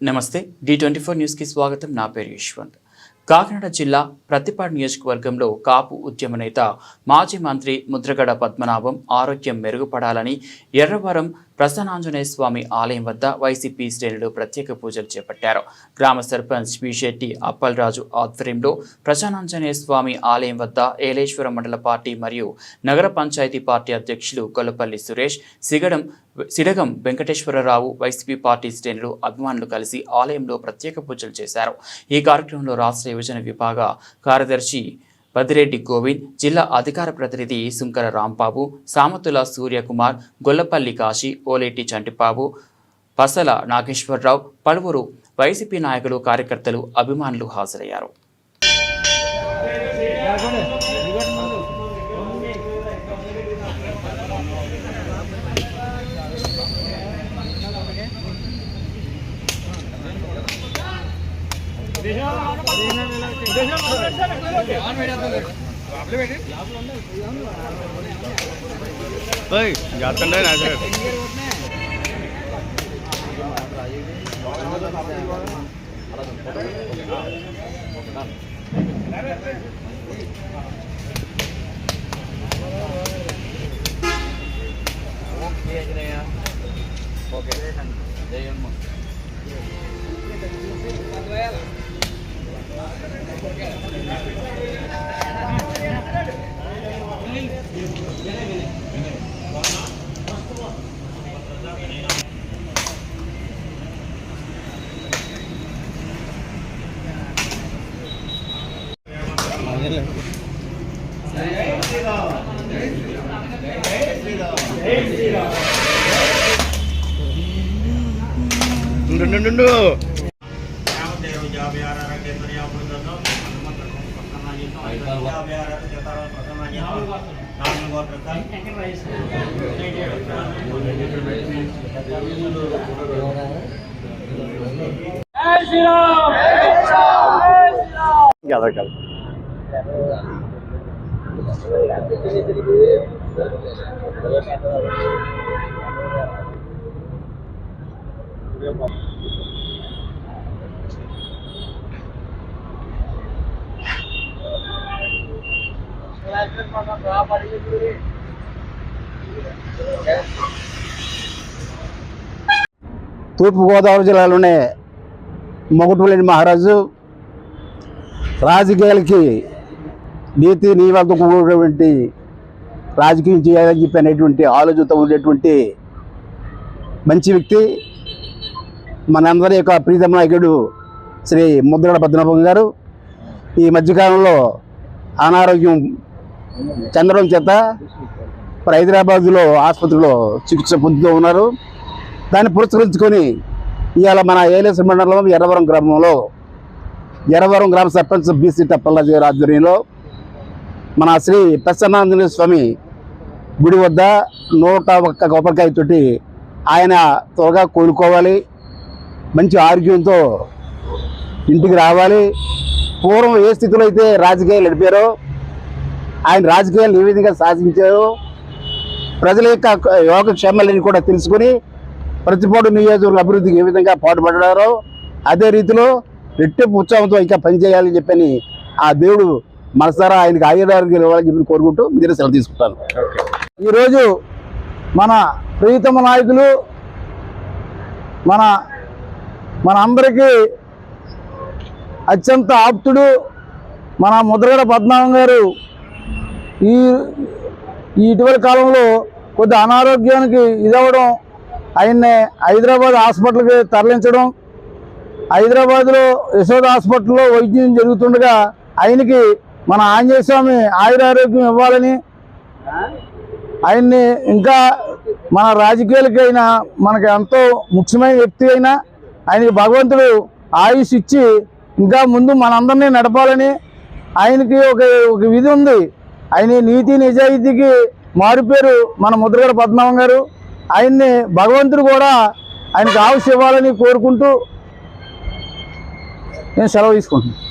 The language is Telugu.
నమస్తే D24 న్యూస్ కి స్వాగతం. నా పేరు యశ్వంత్. కాకినాడ జిల్లా ప్రతిపాడు నియోజకవర్గంలో కాపు ఉద్యమ నేత మాజీ మంత్రి ముద్రగడ పద్మనాభం ఆరోగ్యం మెరుగుపడాలని ఎర్రవరం ప్రసన్నాంజనేయ స్వామి ఆలయం వద్ద వైసీపీ శ్రేణులు ప్రత్యేక పూజలు చేపట్టారు. గ్రామ సర్పంచ్ విశెట్టి అప్పలరాజు ఆధ్వర్యంలో ప్రసన్నాంజనేయ స్వామి ఆలయం వద్ద ఏలేశ్వరం మండల పార్టీ మరియు నగర పంచాయతీ పార్టీ అధ్యక్షులు కొల్లపల్లి సురేష్, సిడగం వెంకటేశ్వరరావు, వైసీపీ పార్టీ శ్రేణులు అభిమానులు కలిసి ఆలయంలో ప్రత్యేక పూజలు చేశారు. ఈ కార్యక్రమంలో రాష్ట్ర యువజన విభాగ కార్యదర్శి బదిరెడ్డి గోవింద్, జిల్లా అధికార ప్రతినిధి సుంకర రాంబాబు, సామతుల సూర్యకుమార్, గొల్లపల్లి కాశీ, ఓలేటి చంటిబాబు, పసల నాగేశ్వరరావు, పలువురు వైసీపీ నాయకులు, కార్యకర్తలు, అభిమానులు హాజరయ్యారు. తూర్పుగోదావరి జిల్లాలోనే మొగటులేని మహారాజు రాజకీయాలకి నీతి నియమాలతో కూడినటువంటి రాజకీయం చేయాలని చెప్పి అనేటువంటి ఆలోచనతో ఉండేటువంటి మంచి వ్యక్తి, మనందరి యొక్క ప్రీతమ నాయకుడు శ్రీ ముద్రగడ పద్మనాభం గారు ఈ మధ్యకాలంలో అనారోగ్యం చెందడం చేత హైదరాబాదులో ఆసుపత్రిలో చికిత్స పొందుతూ ఉన్నారు. దాన్ని పురస్కరించుకొని ఇవాళ మన ఏలేశ్వరం మండలం ఎర్రవరం గ్రామంలో ఎర్రవరం గ్రామ సర్పంచ్ బీసీ అప్పలరాజు గారి ఆధ్వర్యంలో మన శ్రీ ప్రసన్నాంజనేయ స్వామి గుడి వద్ద 101 కొబ్బరికాయతోటి ఆయన త్వరగా కోలుకోవాలి, మంచి ఆరోగ్యంతో ఇంటికి రావాలి. పూర్వం ఏ స్థితిలో అయితే రాజకీయాలు నడిపారో, ఆయన రాజకీయాలు ఏ విధంగా సాధించారో, ప్రజల యొక్క యోగక్షేమాలని కూడా తెలుసుకొని ప్రతిపాడు నియోజకవర్గ అభివృద్ధికి ఏ విధంగా పాటుపడ్డారో అదే రీతిలో రెట్టింపు ఉత్సాహంతో ఇంకా పనిచేయాలని చెప్పని ఆ దేవుడు మనసారా ఆయనకి ఆయురారోగ్యాలు ఇవ్వాలని చెప్పి కోరుకుంటూ మీరు సెలవు తీసుకుంటాను. ఈరోజు మన ప్రీతమ నాయకులు మన అందరికీ అత్యంత ఆప్తుడు మన ముద్రగడ పద్మనాభం గారు ఈ ఇటీవల కాలంలో కొద్ది అనారోగ్యానికి ఇదవ్వడం, ఆయన్ని హైదరాబాద్ హాస్పిటల్కి తరలించడం, హైదరాబాద్లో యశోద హాస్పిటల్లో వైద్యం జరుగుతుండగా ఆయనకి మన ఆంజనేయ స్వామి ఆయురారోగ్యం ఇవ్వాలని, ఆయన్ని ఇంకా మన రాజకీయాలకైనా మనకి ఎంతో ముఖ్యమైన వ్యక్తి అయినా ఆయనకి భగవంతుడు ఆయుష్ ఇచ్చి ఇంకా ముందు మనందరినీ నడపాలని ఆయనకి ఒక విధి ఉంది. ఆయన నీతి నిజాయితీకి మారుపేరు మన ముద్రగడ పద్మనాభం గారు. ఆయన్ని భగవంతుడు కూడా ఆయనకు ఆయుష్ ఇవ్వాలని కోరుకుంటూ నేను సెలవు తీసుకుంటున్నాను.